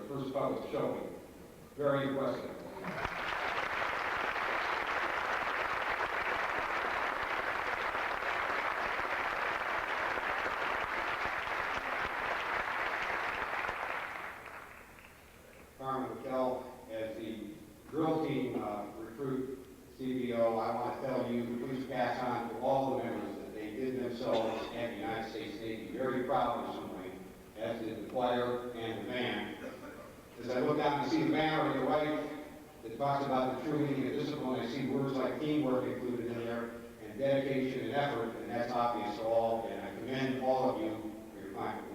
first public showing. Very impressive. Carmen McKell, as the drill team recruit CBO, I want to tell you, please pass on to all the members that they did themselves and the United States Navy very proud of something, as did the choir and the band. As I look down and see the banner on your right that talks about the true meaning of discipline, I see words like teamwork included in there, and dedication and effort, and that's obvious to all, and I commend all of you for your fine performances.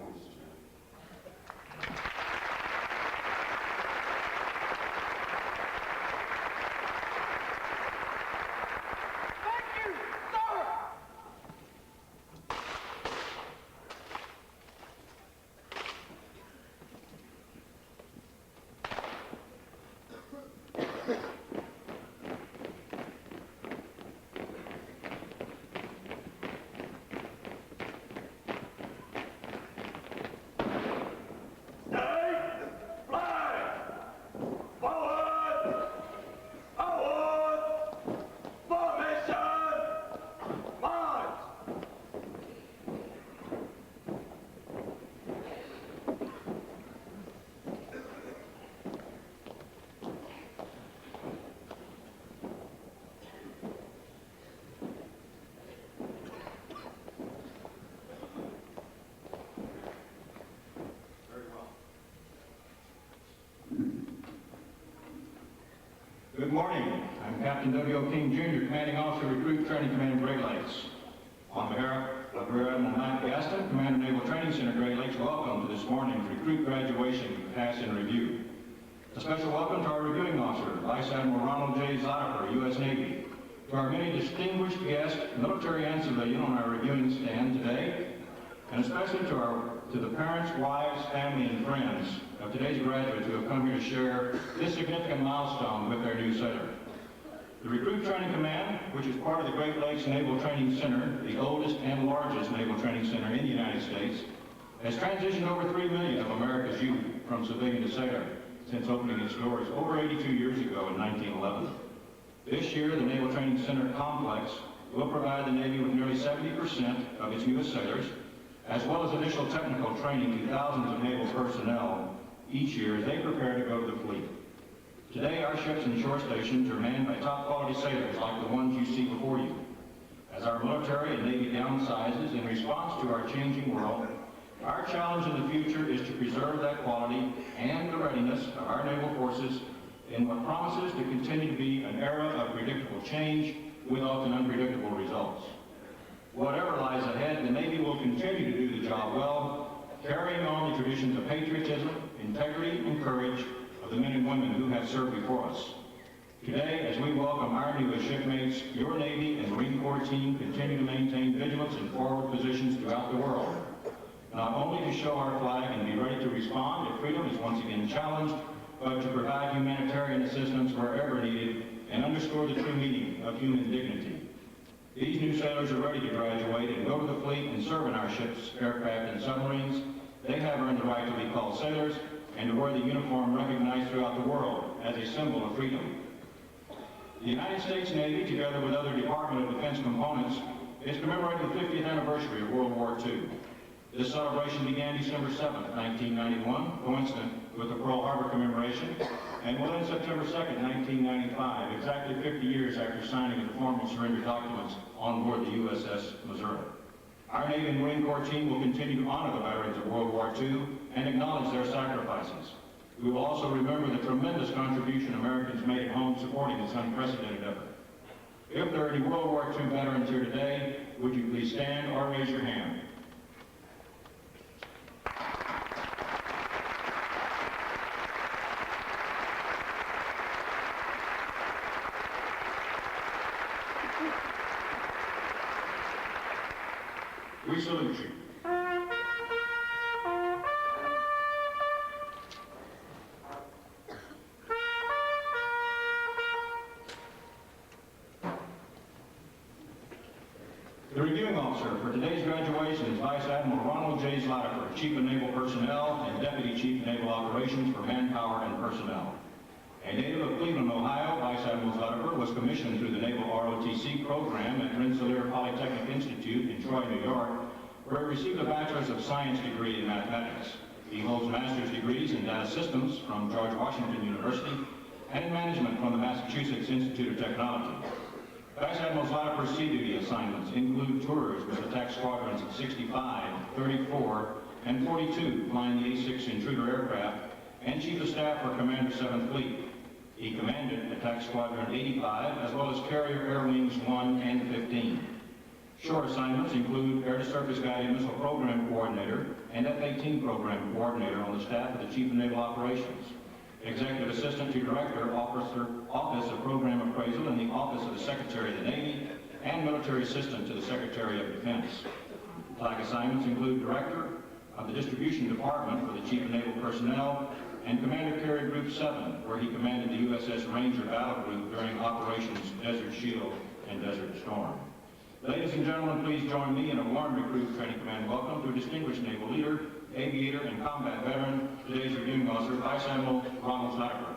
Good morning. I'm Captain W.O. King, Jr., Commanding Officer, Recruit Training Command, Great Lakes. On behalf of Rear Admiral Matt Gaston, Commander Naval Training Center, Great Lakes, welcome to this morning's recruit graduation pass and review. A special welcome to our reviewing officer, Vice Admiral Ronald J. Zotter, U.S. Navy. To our many distinguished guests, military and civilian, on our reviewing stand today, and especially to the parents, wives, family, and friends of today's graduates who have come here to share this significant milestone with their new sailor. The Recruit Training Command, which is part of the Great Lakes Naval Training Center, the oldest and largest naval training center in the United States, has transitioned over 3 million of America's youth from civilian to sailor since opening its doors over 82 years ago in 1911. This year, the Naval Training Center complex will provide the Navy with nearly 70% of its newest sailors, as well as initial technical training to thousands of naval personnel each year as they prepare to go to the fleet. Today, our ships and shore stations are manned by top-quality sailors like the ones you see before you. As our military and Navy downsizes in response to our changing world, our challenge in the future is to preserve that quality and the readiness of our naval forces in what promises to continue to be an era of predictable change with often unpredictable results. Whatever lies ahead, the Navy will continue to do the job well, carrying on the traditions of patriotism, integrity, and courage of the men and women who have served before us. Today, as we welcome our newest shipmates, your Navy and Marine Corps team continue to maintain vigilance in forward positions throughout the world, not only to show our flag and be ready to respond if freedom is once again challenged, but to provide humanitarian assistance wherever needed and underscore the true meaning of human dignity. These new sailors are ready to graduate and go to the fleet and serve in our ships, aircraft, and submarines. They have earned the right to be called sailors and to wear the uniform recognized throughout the world as a symbol of freedom. The United States Navy, together with other Department of Defense components, is commemorating the 50th anniversary of World War II. This celebration began December 7, 1991, coincident with the Pearl Harbor commemoration, and will end September 2, 1995, exactly 50 years after signing of the formal surrender documents on board the USS Missouri. Our Navy and Marine Corps team will continue to honor the veterans of World War II and acknowledge their sacrifices. We will also remember the tremendous contribution Americans made at home supporting this unprecedented effort. If there are any World War II veterans here today, would you please stand or raise your hand? We salute you. The reviewing officer for today's graduation is Vice Admiral Ronald J. Zlatifer, Chief of Naval Personnel and Deputy Chief of Naval Operations for Manpower and Personnel. A native of Cleveland, Ohio, Vice Admiral Zlatifer was commissioned through the Naval ROTC program at Rensselaer Polytechnic Institute in Troy, New York, where he received a Bachelor's of Science degree in mathematics. He holds master's degrees in data systems from George Washington University and in management from the Massachusetts Institute of Technology. Vice Admiral Zlatifer's sea duty assignments include tours with attack squadrons at 65, 34, and 42 flying the A-6 Intruder aircraft and Chief of Staff for Commander 7th Fleet. He commanded Attack Squadron 85 as well as Carrier Air Wings 1 and 15. Shore assignments include Air-to-Surface Guided Missile Program Coordinator and F-18 Program Coordinator on the staff of the Chief of Naval Operations, Executive Assistant to Director, Office of Program Appraisal in the Office of the Secretary of the Navy, and Military Assistant to the Secretary of Defense. Flag assignments include Director of the Distribution Department for the Chief of Naval Personnel and Commander Carrier Group 7, where he commanded the USS Ranger Battle Group during Operations Desert Shield and Desert Storm. Ladies and gentlemen, please join me in a warm recruit training command welcome to a distinguished naval leader, aviator, and combat veteran, today's reviewing officer, Vice Admiral Ronald Zlatifer.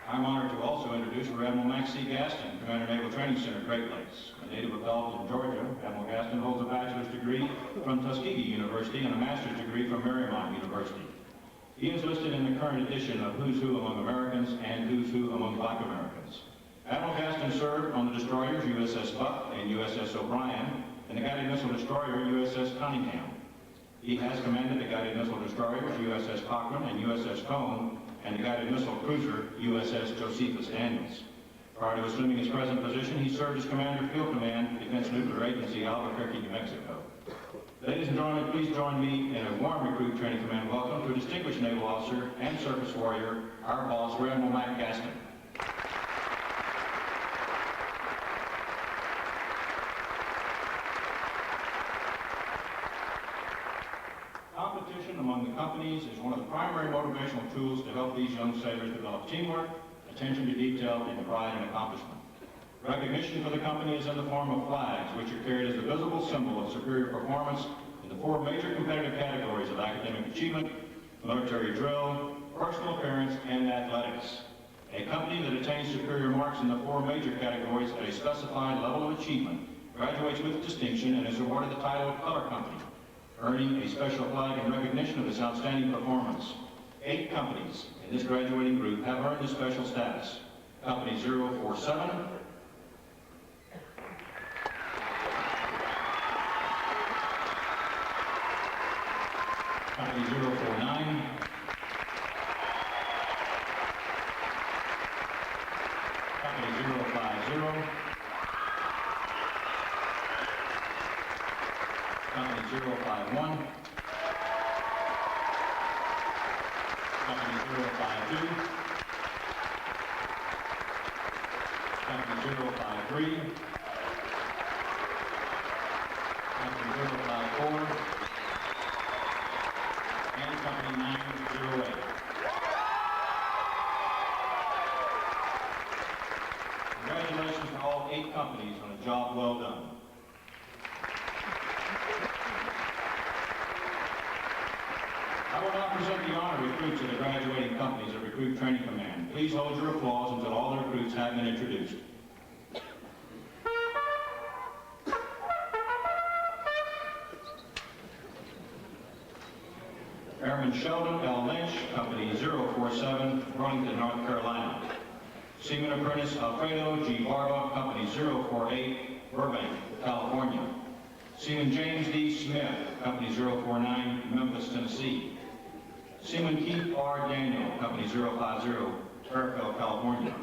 I'm honored to also introduce Rear Admiral Max C. Gaston, Commander Naval Training Center, Great Lakes. A native of Dalton, Georgia, Admiral Gaston holds a bachelor's degree from Tuskegee University and a master's degree from Marymount University. He is listed in the current edition of Who's Who Among Americans and Who's Who Among Black Americans. Admiral Gaston served on the destroyers USS Buck and USS O'Brien and the guided missile destroyer USS Cunningham. He has commanded the guided missile destroyers USS Cochrane and USS Cone and the guided missile cruiser USS Josephus Daniels. Prior to assuming his present position, he served as Commander Field Command, Defense Nuclear Agency, Albuquerque, New Mexico. Ladies and gentlemen, please join me in a warm recruit training command welcome to a distinguished naval officer and surface warrior, our boss, Rear Admiral Max Gaston. Competition among the companies is one of the primary motivational tools to help these young sailors develop teamwork, attention to detail, and pride and accomplishment. Recognition for the company is in the form of flags, which are carried as a visible symbol of superior performance in the four major competitive categories of academic achievement, military drill, personal appearance, and athletics. A company that attains superior marks in the four major categories at a specified level of achievement graduates with distinction and is awarded the title of Color Company, earning a special flag in recognition of its outstanding performance. 8 companies in this graduating group have earned this special status. Company 047, Company 049, Company 050, Company 051, Company 052, Company 053, Company 054, and Company 908. Congratulations to all 8 companies on a job well done. I will now present the honor recruits of the graduating companies of Recruit Training Command. Please hold your applause until all the recruits have been introduced. Airman Sheldon L. Lynch, Company 047, Burlington, North Carolina. Seaman Apprentice Alfredo G. Barba, Company 048, Burbank, California. Seaman James D. Smith, Company 049, Memphis, Tennessee. Seaman Keith R. Daniel, Company 050, Fairfield, California.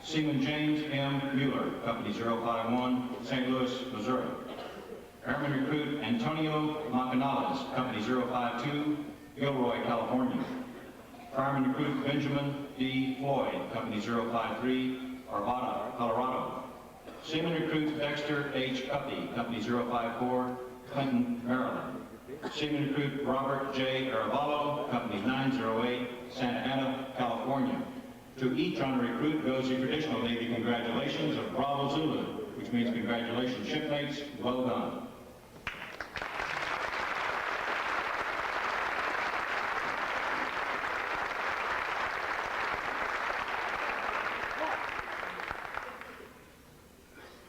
Seaman James M. Mueller, Company 051, St. Louis, Missouri. Airman Recruit Antonio Macanales, Company 052, Gilroy, California. Fireman Recruit Benjamin D. Floyd, Company 053, Arvada, Colorado. Seaman Recruit Dexter H. Cuppy, Company 054, Clinton, Maryland. Seaman Recruit Robert J. Aravallo, Company 908, Santa Ana, California. To each honor recruit goes the traditional Navy congratulations of Bravo Zulu, which means congratulations shipmates, well done.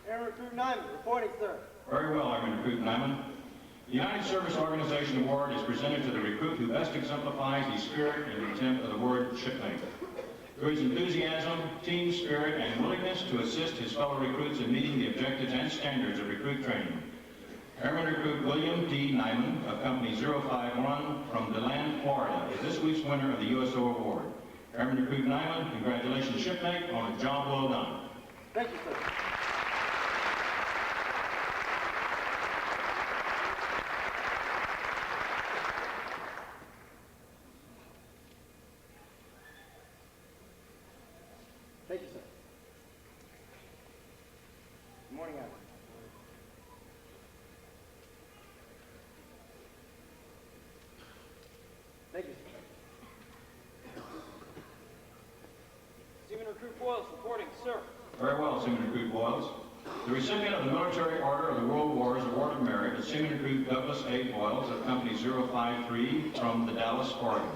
Airman Recruit Nyman, reporting, sir. Very well, Airman Recruit Nyman. The United Service Organization Award is presented to the recruit who best exemplifies the spirit and intent of the word shipmate. Through his enthusiasm, team spirit, and willingness to assist his fellow recruits in meeting the objectives and standards of recruit training. Airman Recruit William T. Nyman of Company 051 from DeLand, Florida, is this week's winner of the USO Award. Airman Recruit Nyman, congratulations shipmate on a job well done. Thank you, sir. Thank you, sir. Good morning, Admiral. Thank you, sir. Seaman Recruit Boyles reporting, sir. Very well, Seaman Recruit Boyles. The recipient of the Military Order of the World War's Award of Merit is Seaman Recruit Douglas A. Boyles of Company 053 from the Dallas, Oregon.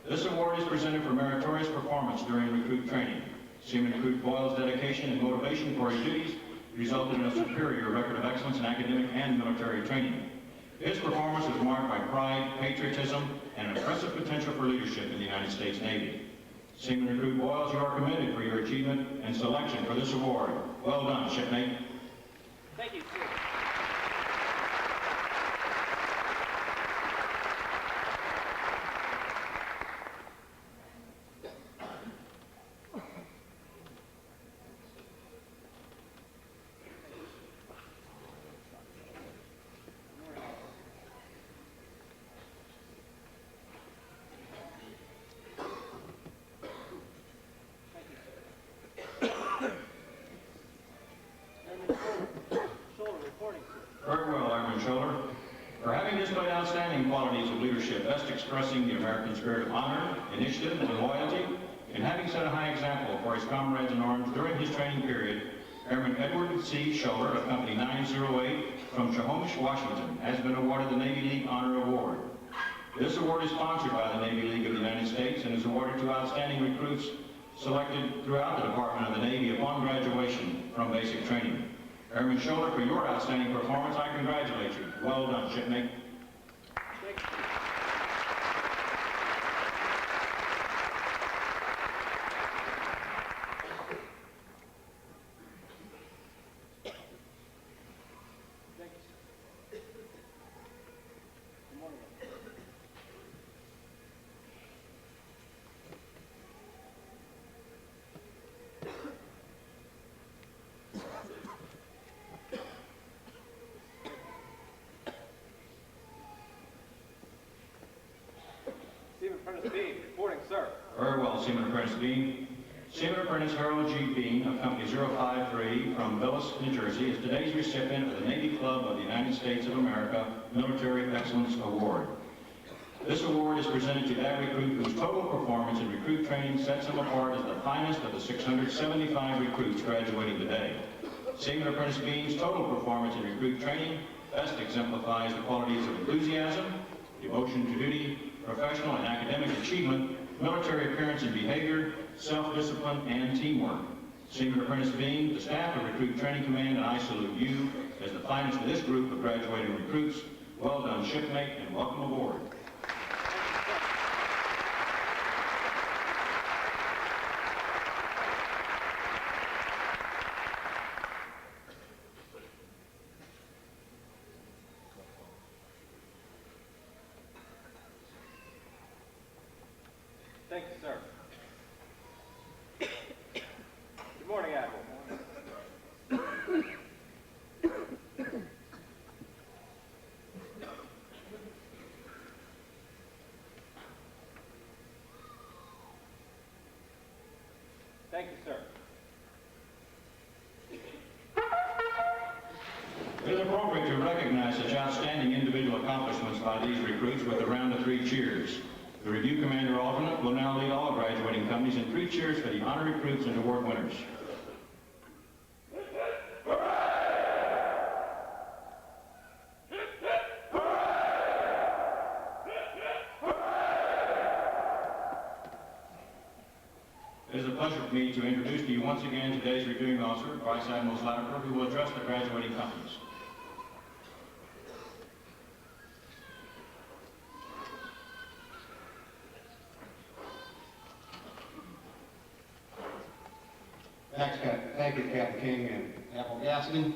This award is presented for meritorious performance during recruit training. Seaman Recruit Boyles' dedication and motivation for his duties resulted in a superior record of excellence in academic and military training. His performance was marked by pride, patriotism, and an impressive potential for leadership in the United States Navy. Seaman Recruit Boyles, you are commended for your achievement and selection for this award. Well done, shipmate. Thank you, sir. Very well, Airman Scholler. For having displayed outstanding qualities of leadership, best expressing the American spirit of honor, initiative, and loyalty, and having set a high example for his comrades in arms during his training period, Airman Edward C. Scholler of Company 908 from Snohomish, Washington, has been awarded the Navy League Honor Award. This award is sponsored by the Navy League of the United States and is awarded to outstanding recruits selected throughout the Department of the Navy upon graduation from basic training. Airman Scholler, for your outstanding performance, I congratulate you. Well done, shipmate. Thank you. Thank you, sir. Good morning, Admiral. Seaman Apprentice Bean, reporting, sir. Very well, Seaman Apprentice Bean. Seaman Apprentice Harold G. Bean of Company 053 from Villas, New Jersey, is today's recipient of the Navy Club of the United States of America Military Excellence Award. This award is presented to that recruit whose total performance in recruit training sets him apart as the finest of the 675 recruits graduating today. Seaman Apprentice Bean's total performance in recruit training best exemplifies the qualities of enthusiasm, devotion to duty, professional and academic achievement, military appearance and behavior, self-discipline, and teamwork. Seaman Apprentice Bean, the staff of Recruit Training Command, and I salute you as the finest of this group of graduating recruits. Well done, shipmate, and welcome aboard. Thank you, sir. Good morning, Admiral. It is appropriate to recognize such outstanding individual accomplishments by these recruits with a round of 3 cheers. The Review Commander Alternate will now lead all graduating companies in 3 cheers for the honor recruits and award winners. It is a pleasure for me to introduce to you once again today's reviewing officer, Vice Admiral Zlatteper, who will address the graduating companies. Thank you, Captain King and Admiral Gaston.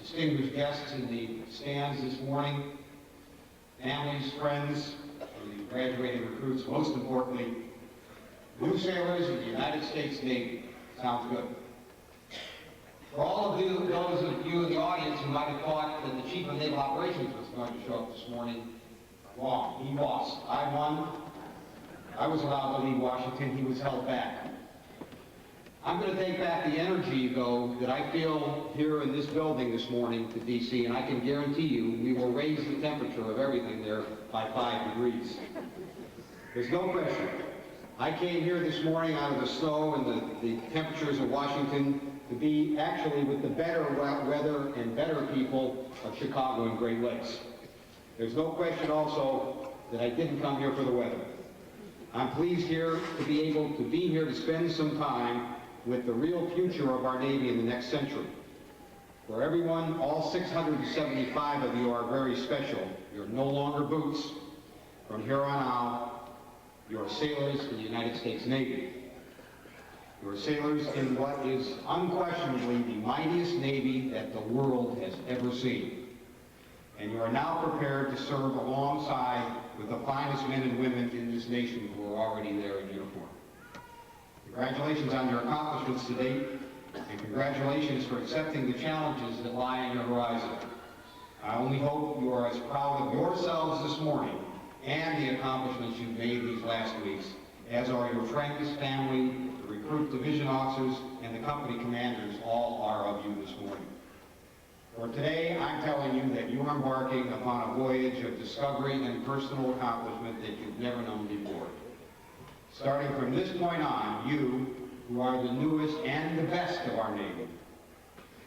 Distinguished guests in the stands this morning, families, friends, and the graduating recruits, most importantly, new sailors in the United States Navy. Sounds good. For all of you, those of you in the audience who might have thought that the Chief of Naval Operations was going to show up this morning, wrong. He lost. I won. I was allowed to leave Washington. He was held back. I'm going to take back the energy, though, that I feel here in this building this morning to D.C., and I can guarantee you we will raise the temperature of everything there by 5 degrees. There's no question. I came here this morning out of the snow and the temperatures of Washington to be actually with the better weather and better people of Chicago and Great Lakes. There's no question also that I didn't come here for the weather. I'm pleased here to be able to be here to spend some time with the real future of our Navy in the next century. For everyone, all 675 of you are very special. You're no longer boots. From here on out, you're sailors in the United States Navy. You're sailors in what is unquestionably the mightiest Navy that the world has ever seen. And you are now prepared to serve alongside with the finest men and women in this nation who are already there in uniform. Congratulations on your accomplishments to date, and congratulations for accepting the challenges that lie on your horizon. I only hope you are as proud of yourselves this morning and the accomplishments you've made these last weeks, as are your friends, family, the recruit division officers, and the company commanders all are of you this morning. For today, I'm telling you that you are embarking upon a voyage of discovery and personal accomplishment that you've never known before. Starting from this point on, you, who are the newest and the best of our Navy,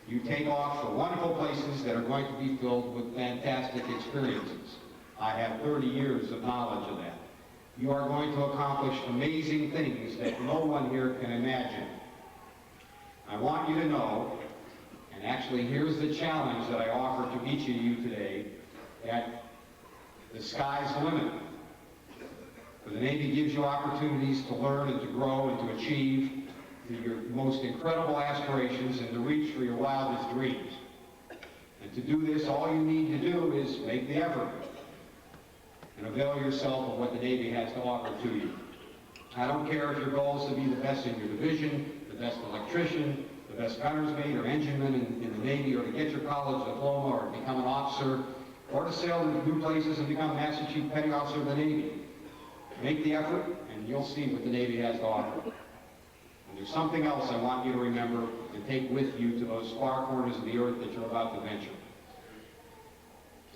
you take off for wonderful places that are going to be filled with fantastic experiences. I have 30 years of knowledge of that. You are going to accomplish amazing things that no one here can imagine. I want you to know, and actually here's the challenge that I offer to each of you today, that the sky's the limit. For the Navy gives you opportunities to learn and to grow and to achieve your most incredible aspirations and to reach for your wildest dreams. And to do this, all you need to do is make the effort and avail yourself of what the Navy has to offer to you. I don't care if your goal is to be the best in your division, the best electrician, the best gunner's mate or engineman in the Navy, or to get your college diploma, or to become an officer, or to sail to new places and become Master Chief Petty Officer of the Navy. Make the effort, and you'll see what the Navy has to offer. And there's something else I want you to remember and take with you to those far corners of the earth that you're about to venture.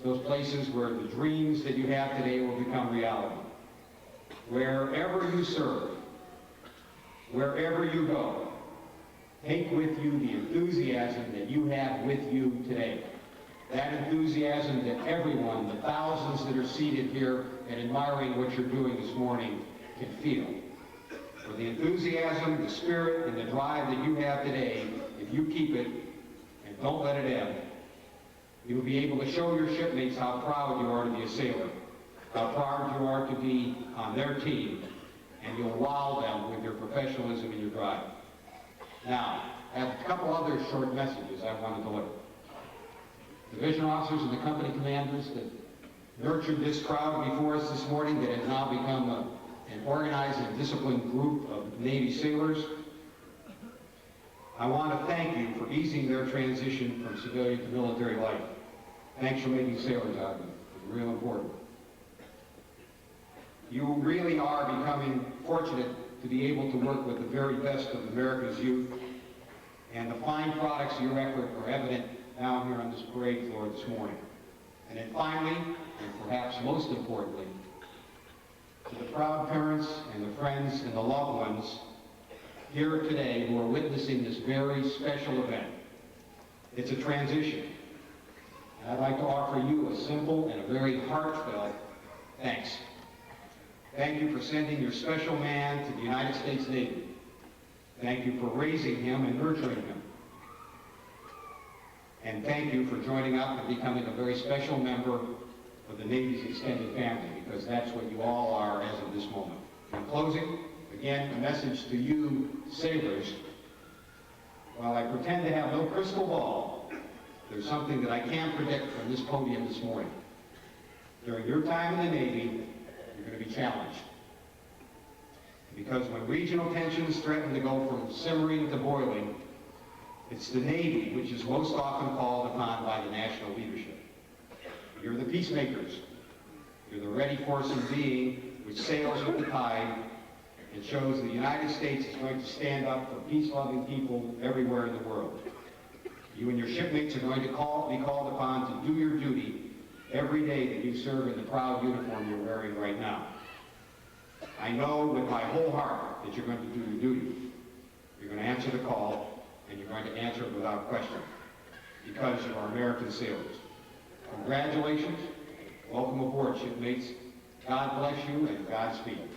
Those places where the dreams that you have today will become reality. Wherever you serve, wherever you go, take with you the enthusiasm that you have with you today. That enthusiasm that everyone, the thousands that are seated here and admiring what you're doing this morning, can feel. For the enthusiasm, the spirit, and the drive that you have today, if you keep it and don't let it ebb, you will be able to show your shipmates how proud you are to be a sailor, how proud you are to be on their team, and you'll wow them with your professionalism and your drive. Now, I have a couple other short messages I want to deliver. Division officers and the company commanders that nurtured this crowd before us this morning that has now become an organized and disciplined group of Navy sailors, I want to thank you for easing their transition from civilian to military life. Thanks for making sailors out of them. It's real important. You really are becoming fortunate to be able to work with the very best of America's youth, and the fine products of your effort are evident down here on this parade floor this morning. And then finally, and perhaps most importantly, to the proud parents and the friends and the loved ones here today who are witnessing this very special event. It's a transition. And I'd like to offer you a simple and a very heartfelt thanks. Thank you for sending your special man to the United States Navy. Thank you for raising him and nurturing him. And thank you for joining up and becoming a very special member of the Navy's extended family, because that's what you all are as of this moment. In closing, again, a message to you, sailors. While I pretend to have no crystal ball, there's something that I can predict from this podium this morning. During your time in the Navy, you're going to be challenged. Because when regional tensions threaten to go from simmering to boiling, it's the Navy which is most often called upon by the national leadership. You're the peacemakers. You're the ready force in being which sails with the tide and shows the United States is going to stand up for peace-loving people everywhere in the world. You and your shipmates are going to be called upon to do your duty every day that you serve in the proud uniform you're wearing right now. I know with my whole heart that you're going to do your duty. You're going to answer the call, and you're going to answer it without question, because you are American sailors. Congratulations. Welcome aboard, shipmates. God bless you, and Godspeed.